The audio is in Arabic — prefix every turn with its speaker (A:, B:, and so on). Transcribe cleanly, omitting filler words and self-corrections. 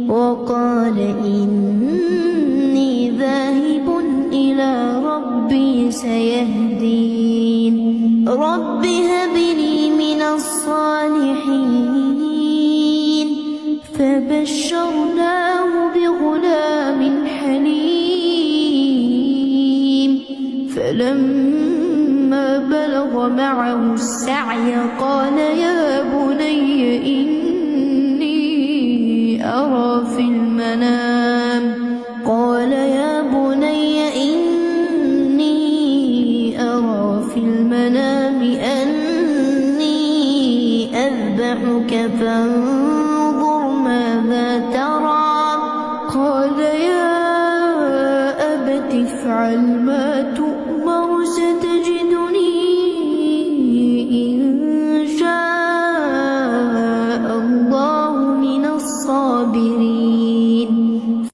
A: وقال إني ذاهب إلى ربي سيهدين رب هب لي من الصالحين فبشرناه بغلام حليم فلما بلغ معه السعي قال يا بني إني أرى في المنام أني أذبحك فانظر ماذا ترى قال يا أبت افعل ما تؤمر ستجدني إن شاء الله من الصابرين